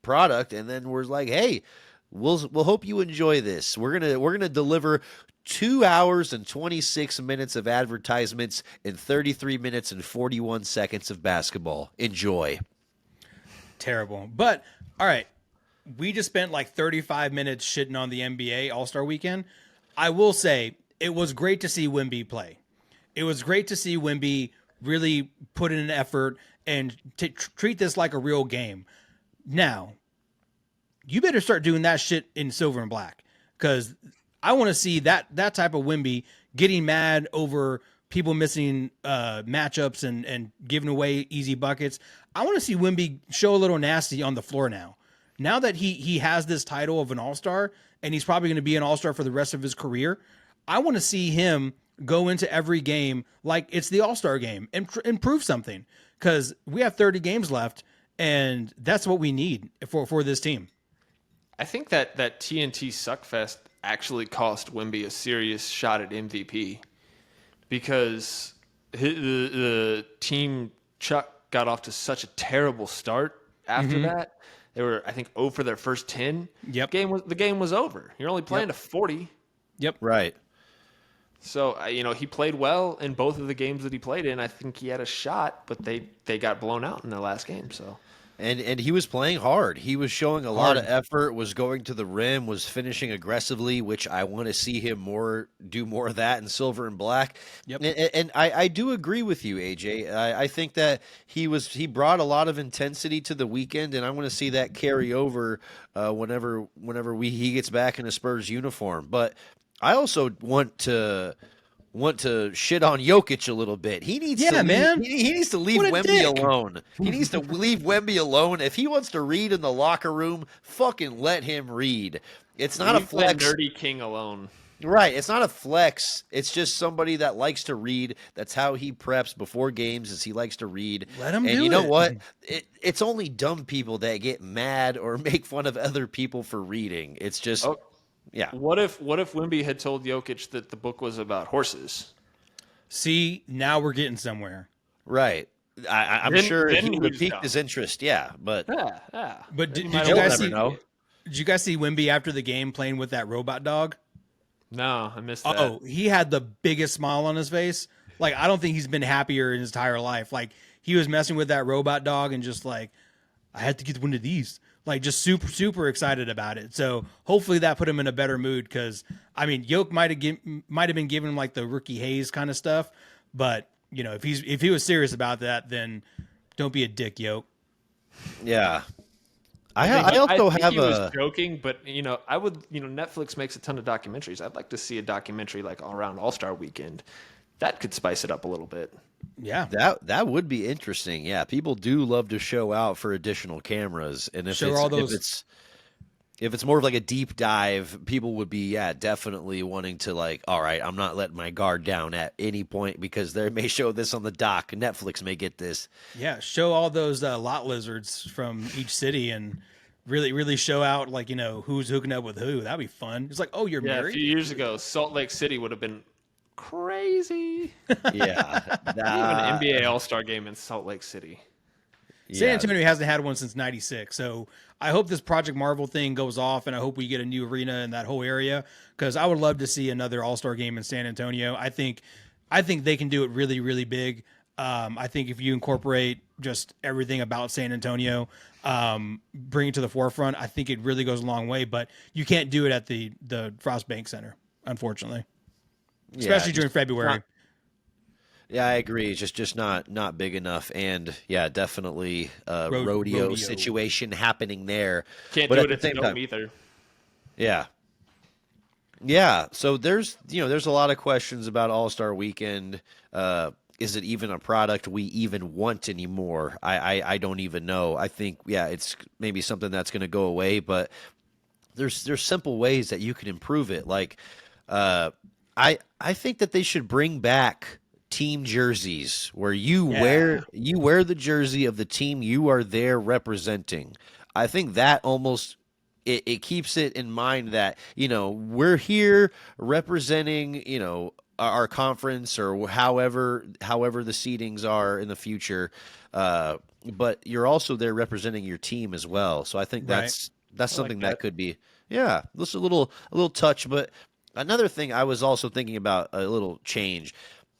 product, and then we're like, hey, we'll hope you enjoy this. We're gonna deliver 2 hours and 26 minutes of advertisements and 33 minutes and 41 seconds of basketball. Enjoy. Terrible. But all right, we just spent like 35 minutes shitting on the NBA All-Star Weekend. I will say it was great to see Wemby play. It was great to see Wemby really put in an effort and treat this like a real game. Now, you better start doing that shit in silver and black, because I want to see that type of Wemby getting mad over people missing matchups and giving away easy buckets. I want to see Wemby show a little nasty on the floor now. Now that he has this title of an all-star, and he's probably going to be an all-star for the rest of his career, I want to see him go into every game like it's the all-star game and prove something, because we have 30 games left, and that's what we need for this team. I think that TNT Suckfest actually cost Wemby a serious shot at MVP, because the team Chuck got off to such a terrible start after that. They were, I think, 0 for their first 10. Yep. The game was over. You're only playing to 40. Yep. Right. So, he played well in both of the games that he played in. I think he had a shot, but they got blown out in their last game. So, And he was playing hard. He was showing a lot of effort, was going to the rim, was finishing aggressively, which I want to see him do more of that in silver and black. Yep. And I do agree with you, AJ. I think that he brought a lot of intensity to the weekend, and I want to see that carry over whenever he gets back in a Spurs uniform. But I also want to shit on Jokic a little bit. He needs to man. He needs to leave What a Wemby dick. alone. He needs to leave Wemby alone. If he wants to read in the locker room, fucking let him read. It's not a flex. Nerdy King alone. Right. It's not a flex. It's just somebody that likes to read. That's how he preps before games, is he likes to read. Let him and do you know it. what? It's only dumb people that get mad or make fun of other people for reading. It's just yeah. What if Wemby had told Jokic that the book was about horses? See, now we're getting somewhere. Right. I'm Then- sure then he he would was pique dumb. his interest. Yeah, but Yeah. But did might you have guys never see? know. Did you guys see Wemby after the game playing with that robot dog? No, I missed that. Oh, he had the biggest smile on his face. Like, I don't think he's been happier in his entire life. Like, he was messing with that robot dog and just like, I had to get one of these. Like, just super, super excited about it. So hopefully that put him in a better mood, because, I mean, Yoke might have been giving him like the rookie haze kind of stuff. But, if he was serious about that, then don't be a dick, Yoke. yeah. I also think have he was joking, but I would. Netflix makes a ton of documentaries. I'd like to see a documentary like all around All-Star Weekend. That could spice it up a little bit. Yeah. that would be interesting. Yeah, people do love to show out for additional cameras, and if it's more of like a deep dive, people would be definitely wanting to like, all right, I'm not letting my guard down at any point because they may show this on the doc. Netflix may get this. Yeah. Show all those lot lizards from each city and really, really show out like, who's hooking up with who. That'd be fun. It's like, oh, you're Yeah, a married? few years ago, Salt Lake City would have been crazy. Yeah, An NBA All-Star game in Salt Lake City. San yeah. Antonio hasn't had one since '96, so I hope this Project Marvel thing goes off, and I hope we get a new arena in that whole area, because I would love to see another All-Star game in San Antonio. I think they can do it really, really big. I think if you incorporate just everything about San Antonio, bring it to the forefront, I think it really goes a long way. But you can't do it at the Frost Bank Center, unfortunately, especially during February. Yeah, I agree. It's just not big enough, and yeah, definitely rodeo situation happening there. Can't But do at it the at same the time- Dome either. Yeah. So there's a lot of questions about All-Star Weekend. Is it even a product we even want anymore? I don't even know. I think it's maybe something that's going to go away, but there's simple ways that you can improve it. Like I think that they should bring back team jerseys where you wear the jersey of the team you are there representing. I think that almost it keeps it in mind that we're here representing our conference or however the seedings are in the future, but you're also there representing your team as well. So I think that's something that could be just a little touch, but Another thing I was also thinking about a little change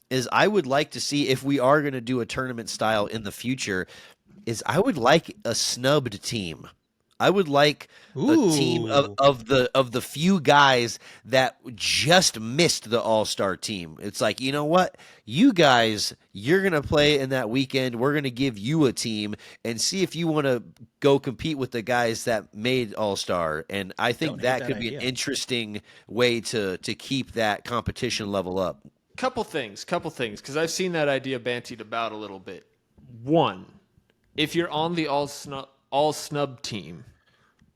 is I would like to see if we are going to do a tournament style in the future is I would like a snubbed team. I would like a team Ooh. of the few guys that just missed the All-Star team. It's like, you know what? You guys, you're going to play in that weekend. We're going to give you a team and see if you want to go compete with the guys that made All-Star. And I think Don't hate that that could be an idea. interesting way to keep that competition level up. Couple things, because I've seen that idea bantied about a little bit. One, if you're on the all snub team,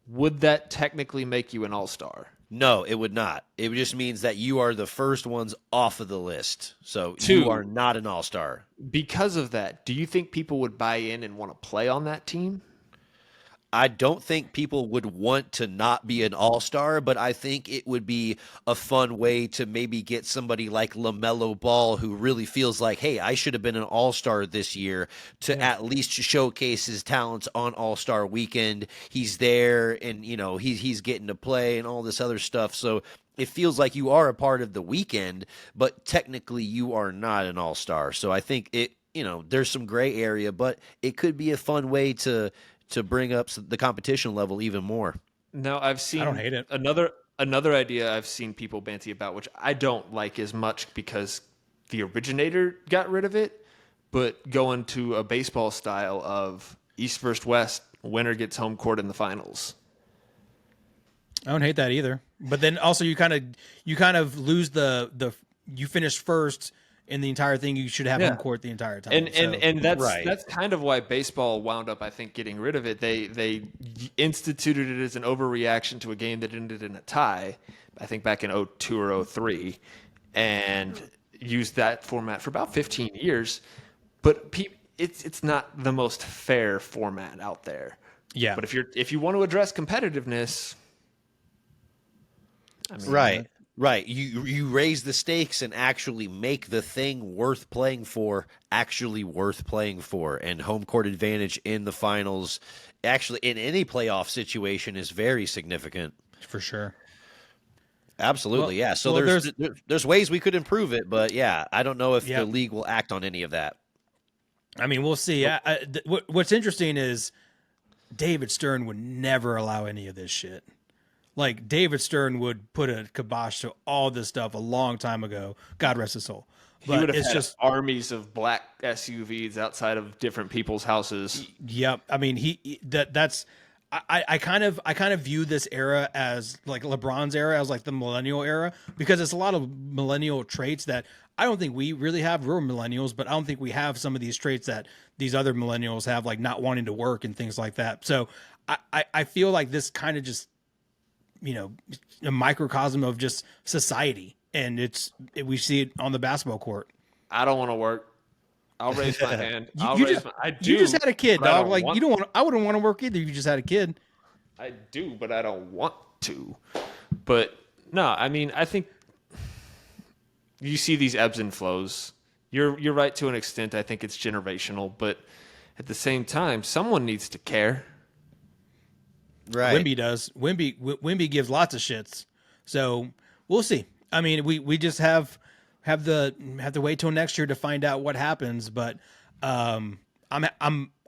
would that technically make you an all-star? No, it would not. It just means that you are the first ones off of the list. So you are Two, not an all-star. because of that, do you think people would buy in and want to play on that team? I don't think people would want to not be an all-star, but I think it would be a fun way to maybe get somebody like LaMelo Ball who really feels like, hey, I should have been an all-star this year to at least showcase his talents on All-Star weekend. He's there and, you know, he's getting to play and all this other stuff. So it feels like you are a part of the weekend, but technically you are not an all-star. So I think it, you know, there's some gray area, but it could be a fun way to bring up the competition level even more. No, I've seen I don't hate it. another idea I've seen people banty about, which I don't like as much because the originator got rid of it, but going to a baseball style of East versus West, winner gets home court in the finals. I don't hate that either. But then also you kind of lose the you finish first in the entire thing. You should have Yeah. home court the entire time. And that's Right. that's kind of why baseball wound up, I think, getting rid of it. They instituted it as an overreaction to a game that ended in a tie, I think back in 02 or 03, and used that format for about 15 years. But it's not the most fair format out there. yeah. But if you want to address competitiveness, I mean, Right. Right. You raise the stakes and actually make the thing worth playing for actually worth playing for. And home court advantage in the finals, actually in any playoff situation, is very significant. For sure. Absolutely, yeah. So well, there's ways we could improve it, but yeah, I don't know if Yeah. the league will act on any of that. I mean, we'll see. What's interesting is David Stern would never allow any of this shit. Like David Stern would put a kibosh to all this stuff a long time ago. God rest his soul. he would But have it's had just armies of black SUVs outside of different people's houses. yep. I mean, that's I kind of view this era as like LeBron's era, as like the millennial era, because it's a lot of millennial traits that I don't think we really have. We're millennials, but I don't think we have some of these traits that these other millennials have, like not wanting to work and things like that. So I feel like this kind of just, you know, a microcosm of just society, and we see it on the basketball court. I don't want to work. I'll raise my hand. I do. You just had a kid, but I dog. don't Like want- you don't want. I wouldn't want to work either. If you just had a kid. I do, but I don't want to. But no, I mean, I think you see these ebbs and flows. You're right to an extent. I think it's generational, but at the same time, someone needs to care. Right. Wimby does. Wimby gives lots of shits. So we'll see. I mean, we just have to wait till next year to find out what happens. But I'm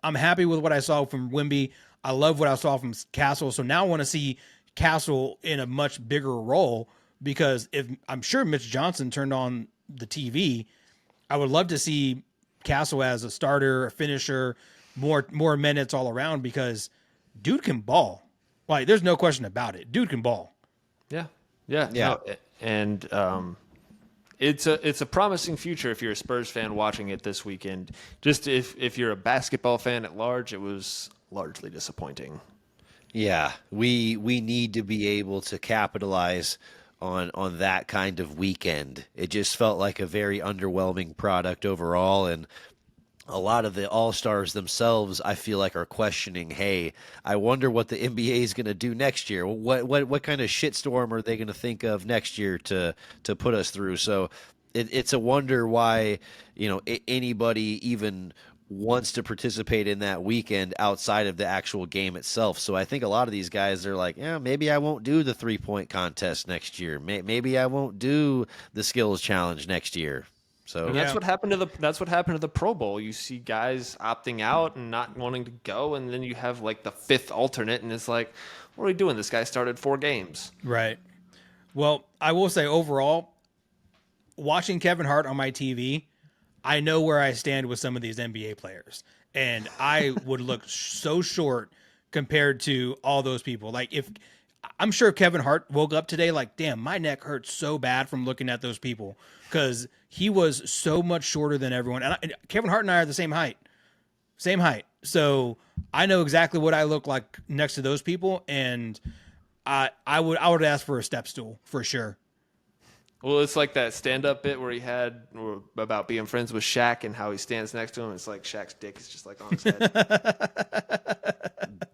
happy with what I saw from Wimby. I love what I saw from Castle. So now I want to see Castle in a much bigger role, because if I'm sure Mitch Johnson turned on the TV, I would love to see Castle as a starter, a finisher, more minutes all around, because dude can ball. Like, there's no question about it. Dude can ball. Yeah. Yeah. No, and it's a promising future if you're a Spurs fan watching it this weekend. Just if you're a basketball fan at large, it was largely disappointing. Yeah, we need to be able to capitalize on that kind of weekend. It just felt like a very underwhelming product overall, and a lot of the all-stars themselves, I feel like, are questioning, hey, I wonder what the NBA is going to do next year. What kind of shitstorm are they going to think of next year to put us through? So it's a wonder why, you know, anybody even wants to participate in that weekend outside of the actual game itself. So I think a lot of these guys are like, yeah, maybe I won't do the 3-point contest next year. Maybe I won't do the skills challenge next year. So And that's what happened to the Pro Bowl. You see guys opting out and not wanting to go, and then you have like the fifth alternate, and it's like, what are we doing? This guy started 4 games. Right. Well, I will say overall, watching Kevin Hart on my TV, I know where I stand with some of these NBA players, and I would look so short compared to all those people. Like, if I'm sure Kevin Hart woke up today like, damn, my neck hurts so bad from looking at those people, because he was so much shorter than everyone. And Kevin Hart and I are the same height. So I know exactly what I look like next to those people, and I would ask for a step stool for sure. Well, it's like that stand-up bit where he had about being friends with Shaq and how he stands next to him. It's like Shaq's dick is just like on his head.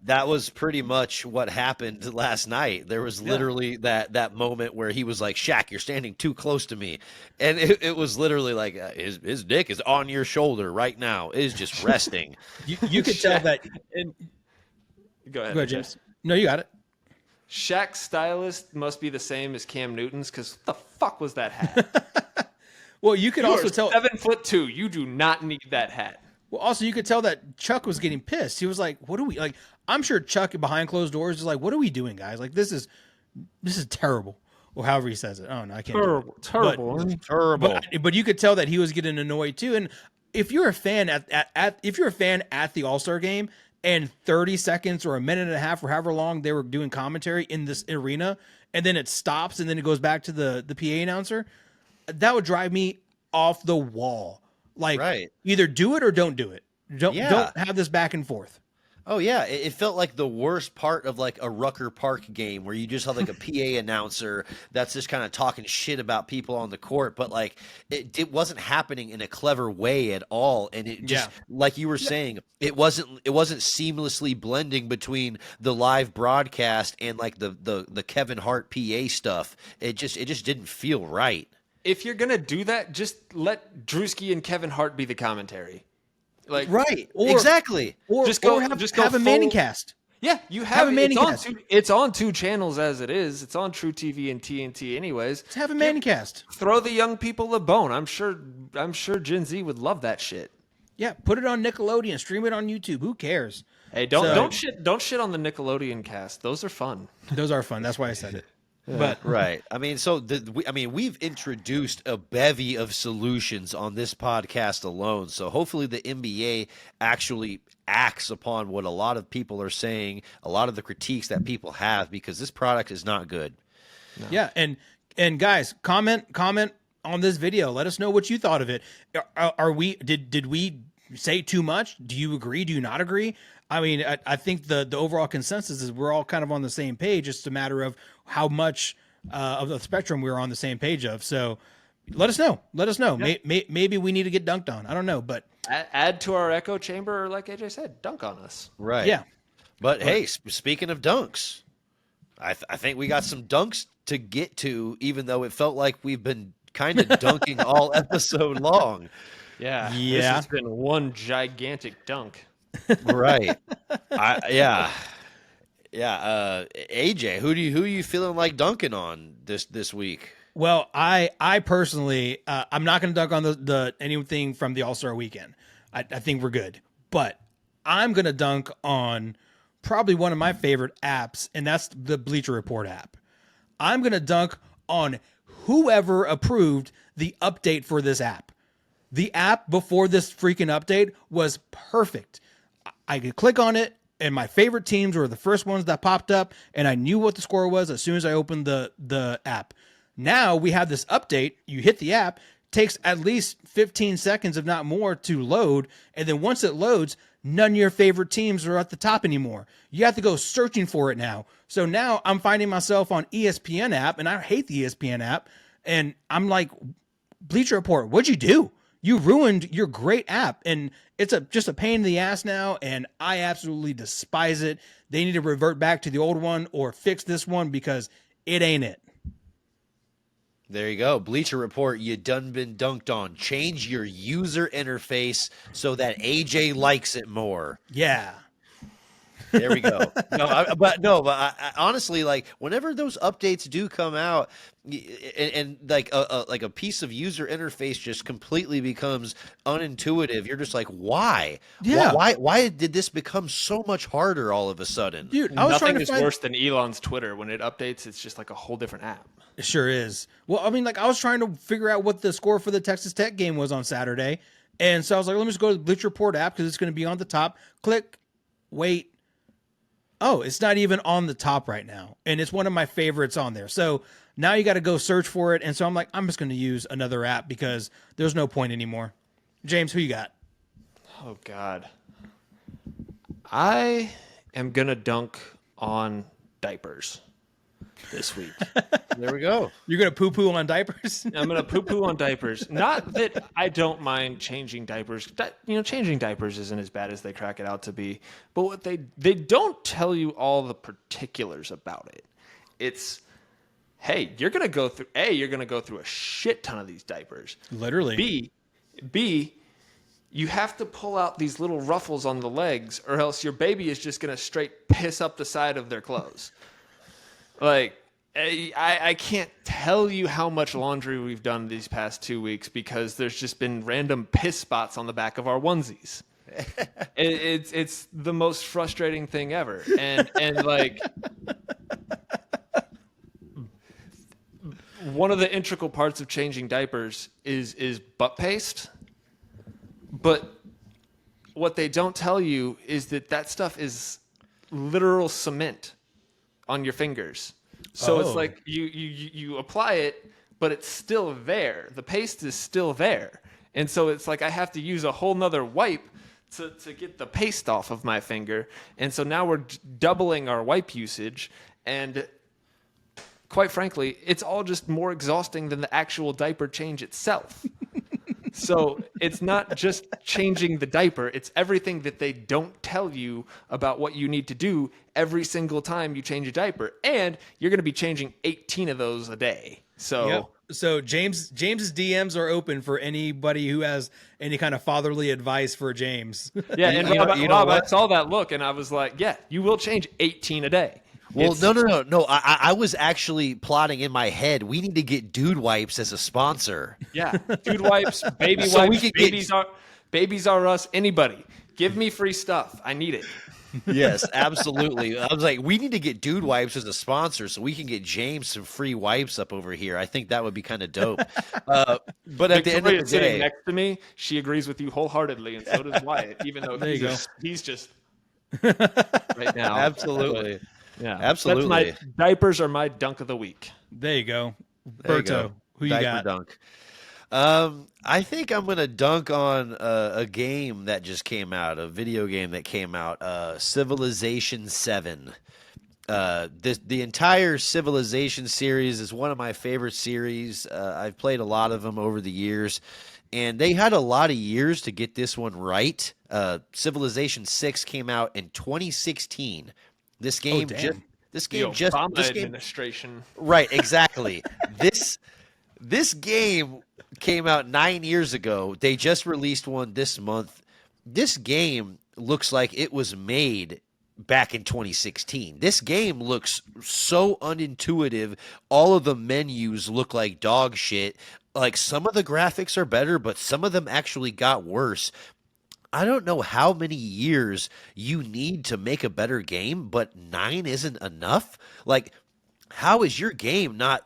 that was pretty much what happened last night. There was literally that moment where he was like, Shaq, you're standing too close to me. And it was literally like, his dick is on your shoulder right now. It is just resting. You could tell that. Go ahead, James. No, you got it. Shaq's stylist must be the same as Cam Newton's, because what the fuck was that hat? Well, you could also tell 7'2". You do not need that hat. Well, also you could tell that Chuck was getting pissed. He was like, "What do we like?" I'm sure Chuck behind closed doors is like, "What are we doing, guys? Like, this is terrible." Or however he says it. Oh no, I can't. Terrible. But you could tell that he was getting annoyed too. And if you're a fan at the All-Star game, and 30 seconds or a minute and a half or however long they were doing commentary in this arena, and then it stops and then it goes back to the PA announcer, that would drive me off the wall. Like, either do it or don't do it. Don't have this back and forth. Oh, yeah. It felt like the worst part of like a Rucker Park game where you just have like a PA announcer that's just kind of talking shit about people on the court. But like it wasn't happening in a clever way at all. And it just, like you were saying, it wasn't seamlessly blending between the live broadcast and like the Kevin Hart PA stuff. It just didn't feel right. If you're going to do that, just let Drewski and Kevin Hart be the commentary. Like, right, exactly. Or have a Manning cast. Yeah, you have a Manning cast. It's on 2 channels as it is. It's on True TV and TNT anyways. Let's have a Manning cast. Throw the young people a bone. I'm sure Gen Z would love that shit. Yeah, put it on Nickelodeon, stream it on YouTube. Who cares? Hey, don't shit on the Nickelodeon cast. Those are fun. Those are fun. That's why I said it. But right. I mean, we've introduced a bevy of solutions on this podcast alone. So hopefully the NBA actually acts upon what a lot of people are saying, a lot of the critiques that people have, because this product is not good. No. Yeah, and guys, comment on this video. Let us know what you thought of it. Did we say too much? Do you agree? Do you not agree? I mean, I think the overall consensus is we're all kind of on the same page. It's a matter of how much of the spectrum we're on the same page of. So let us know. Yeah. Maybe we need to get dunked on. I don't know, but add to our echo chamber, or like AJ said, dunk on us. Right. Yeah. But hey, speaking of dunks, I think we got some dunks to get to, even though it felt like we've been kind of dunking all episode long. Yeah. This has been one gigantic dunk. Right. AJ, who are you feeling like dunking on this week? Well, I personally, I'm not going to dunk on the anything from the All-Star weekend. I think we're good, but I'm going to dunk on probably one of my favorite apps, and that's the Bleacher Report app. I'm going to dunk on whoever approved the update for this app. The app before this freaking update was perfect. I could click on it, and my favorite teams were the first ones that popped up, and I knew what the score was as soon as I opened the app. Now we have this update. You hit the app, takes at least 15 seconds, if not more, to load, and then once it loads, none of your favorite teams are at the top anymore. You have to go searching for it now. So now I'm finding myself on ESPN app, and I hate the ESPN app, and I'm like, Bleacher Report, what'd you do? You ruined your great app, and it's just a pain in the ass now, and I absolutely despise it. They need to revert back to the old one or fix this one because it ain't it. There you go. Bleacher Report, you done been dunked on. Change your user interface so that AJ likes it more. Yeah. There we go. But honestly, like whenever those updates do come out, and like a piece of user interface just completely becomes unintuitive, you're just like, why? Yeah. Why did this become so much harder all of a sudden? Dude, I was trying Nothing to is find... worse than Elon's Twitter. When it updates, it's just like a whole different app. It sure is. Well, I mean, like I was trying to figure out what the score for the Texas Tech game was on Saturday. And so I was like, let me just go to the Bleacher Report app because it's going to be on the top. Click, wait. Oh, it's not even on the top right now. And it's one of my favorites on there. So now you got to go search for it. And so I'm like, I'm just going to use another app because there's no point anymore. James, who you got? Oh, God. I am going to dunk on diapers this week. There we go. You're going to poo-poo on diapers? I'm going to poo-poo on diapers. Not that I don't mind changing diapers. Changing diapers isn't as bad as they crack it out to be. But what they don't tell you all the particulars about it. It's, hey, you're going to go through a shit ton of these diapers. Literally. B, you have to pull out these little ruffles on the legs or else your baby is just going to straight piss up the side of their clothes. Like, I can't tell you how much laundry we've done these past 2 weeks because there's just been random piss spots on the back of our onesies. It's the most frustrating thing ever. And like, one of the integral parts of changing diapers is butt paste. But what they don't tell you is that stuff is literal cement on your fingers. So It's like you apply it, but it's still there. The paste is still there. And so it's like I have to use a whole nother wipe to get the paste off of my finger. And so now we're doubling our wipe usage. And quite frankly, it's all just more exhausting than the actual diaper change itself. So it's not just changing the diaper. It's everything that they don't tell you about what you need to do every single time you change a diaper. And you're going to be changing 18 of those a day. So, yep. So James's DMs are open for anybody who has any kind of fatherly advice for James. Yeah, and Rob, I saw that look, and I was like, yeah, you will change 18 a day. Well, no. I was actually plotting in my head. We need to get Dude Wipes as a sponsor. Yeah, Dude Wipes, Baby So we Wipes, could babies are us. Anybody, give me free stuff. I need it. Yes, absolutely. I was like, we need to get Dude Wipes as a sponsor so we can get James some free wipes up over here. I think that would be kind of dope. But at the end of the day, sitting next to me, she agrees with you wholeheartedly, and so does Wyatt, even though he's just right now. Absolutely. Yeah, absolutely. Diapers are my dunk of the week. There you go. There you Berto, go. who you Diaper got? dunk. I think I'm going to dunk on a game that just came out, a video game that came out, Civilization 7. The entire Civilization series is one of my favorite series. I've played a lot of them over the years, and they had a lot of years to get this one right. Civilization 6 came out in 2016. This game administration. Right, exactly. This game came out 9 years ago. They just released one this month. This game looks like it was made back in 2016. This game looks so unintuitive. All of the menus look like dog shit. Like some of the graphics are better, but some of them actually got worse. I don't know how many years you need to make a better game, but 9 isn't enough. Like, how is your game not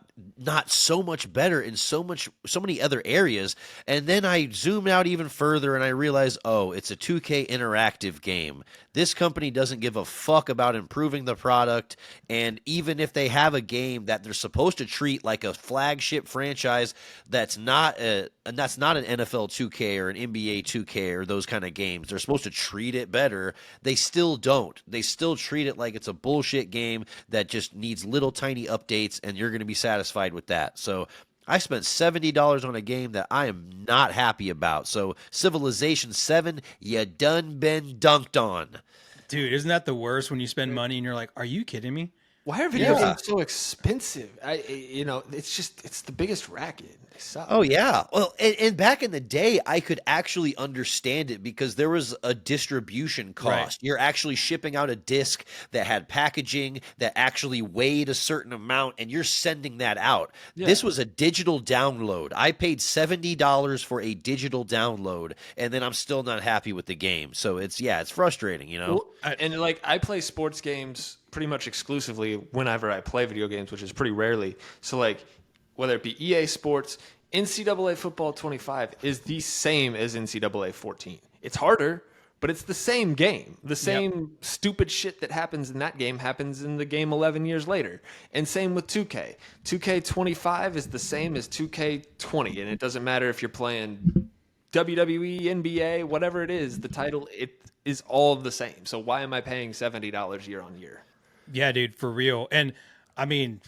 so much better in so many other areas? And then I zoomed out even further and I realized, oh, it's a 2K interactive game. This company doesn't give a fuck about improving the product, and even if they have a game that they're supposed to treat like a flagship franchise that's not an NFL 2K or an NBA 2K or those kind of games, they're supposed to treat it better. They still don't. They still treat it like it's a bullshit game that just needs little tiny updates, and you're going to be satisfied with that. So I spent $70 on a game that I am not happy about. So Civilization 7, you done been dunked on. Dude, isn't that the worst when you spend money and you're like, are you kidding me? Why are video Yeah. games so expensive? It's the biggest racket. They suck. Oh yeah. Well, and back in the day, I could actually understand it because there was a distribution cost. Right. You're actually shipping out a disc that had packaging that actually weighed a certain amount, and you're sending that out. Yeah. This was a digital download. I paid $70 for a digital download, and then I'm still not happy with the game. So it's frustrating, you know. And like I play sports games pretty much exclusively whenever I play video games, which is pretty rarely. So like whether it be EA Sports, NCAA Football 25 is the same as NCAA 14. It's harder, but it's the same game. The same stupid shit that happens in that game happens in the game 11 years later. And same with 2K. 2K25 is the same as 2K20, and it doesn't matter if you're playing WWE, NBA, whatever it is, the title, it is all the same. So why am I paying $70 year on year? Yeah, dude, for real. And I mean,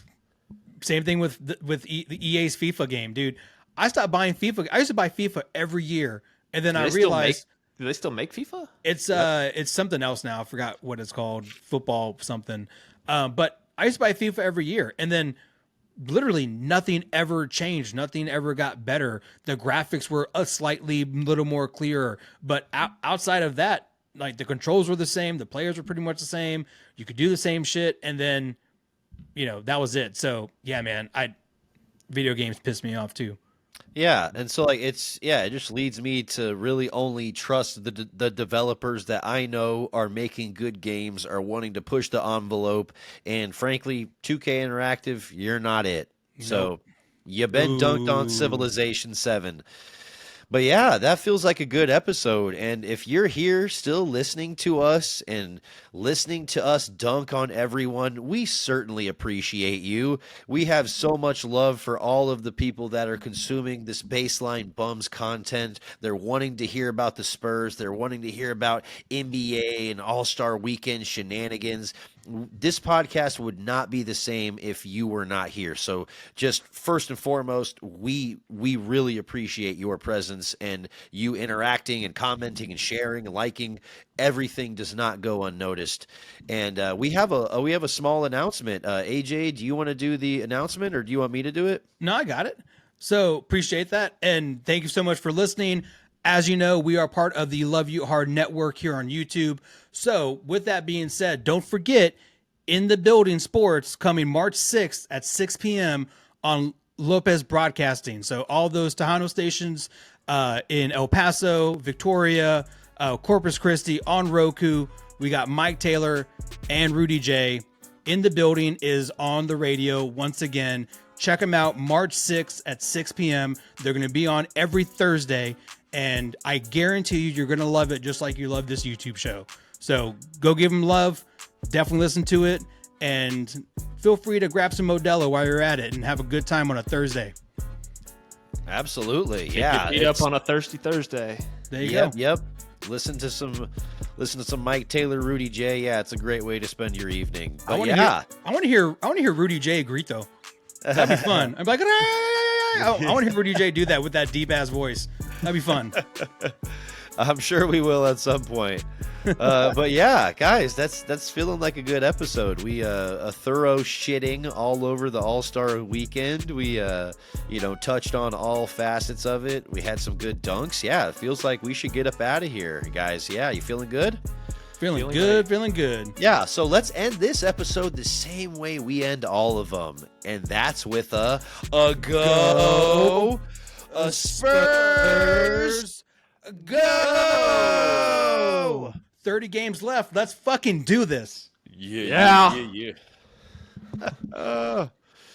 same thing with the EA's FIFA game, dude. I stopped buying FIFA. I used to buy FIFA every year, and then I realized do they still make FIFA? it's something else now. I forgot what it's called, football something. But I used to buy FIFA every year, and then literally nothing ever changed. Nothing ever got better. The graphics were a little more clearer, but outside of that, like the controls were the same, the players were pretty much the same. You could do the same shit, and then that was it. So yeah, man, video games piss me off too. Yeah, and so like it just leads me to really only trust the developers that I know are making good games, are wanting to push the envelope, and frankly, 2K Interactive, you're not it. So you've been dunked on Civilization 7. But yeah, that feels like a good episode. And if you're here still listening to us and listening to us dunk on everyone, we certainly appreciate you. We have so much love for all of the people that are consuming this Baseline Bums content. They're wanting to hear about the Spurs. They're wanting to hear about NBA and All-Star Weekend shenanigans. This podcast would not be the same if you were not here. So just first and foremost, we really appreciate your presence and you interacting and commenting and sharing and liking. Everything does not go unnoticed. And we have a small announcement. AJ, do you want to do the announcement or do you want me to do it? No, I got it. So appreciate that. And thank you so much for listening. As you know, we are part of the Love You Hard Network here on YouTube. So with that being said, don't forget In the Building Sports coming March 6th at 6 p.m. on Lopez Broadcasting. So all those Tejano stations in El Paso, Victoria, Corpus Christi, on Roku. We got Mike Taylor and Rudy J. In the Building is on the radio once again. Check them out March 6th at 6 p.m. They're going to be on every Thursday. And I guarantee you're going to love it just like you love this YouTube show. So go give them love. Definitely listen to it. And feel free to grab some Modelo while you're at it and have a good time on a Thursday. Absolutely. Yeah. Beat up on a thirsty Thursday. There you go. Yep. Listen to some Mike Taylor, Rudy J. Yeah, it's a great way to spend your evening. But I want to hear Rudy J greet though. That'd be fun. I'm like, I want to hear Rudy J do that with that deep ass voice. That'd be fun. I'm sure we will at some point. But yeah, guys, that's feeling like a good episode. We a thorough shitting all over the All-Star weekend. We touched on all facets of it. We had some good dunks. Yeah, it feels like we should get up out of here, guys. Yeah, you feeling good? Feeling good. Yeah, so let's end this episode the same way we end all of them, and that's with a go, a Spurs, go. 30 games left. Let's fucking do this. Yeah.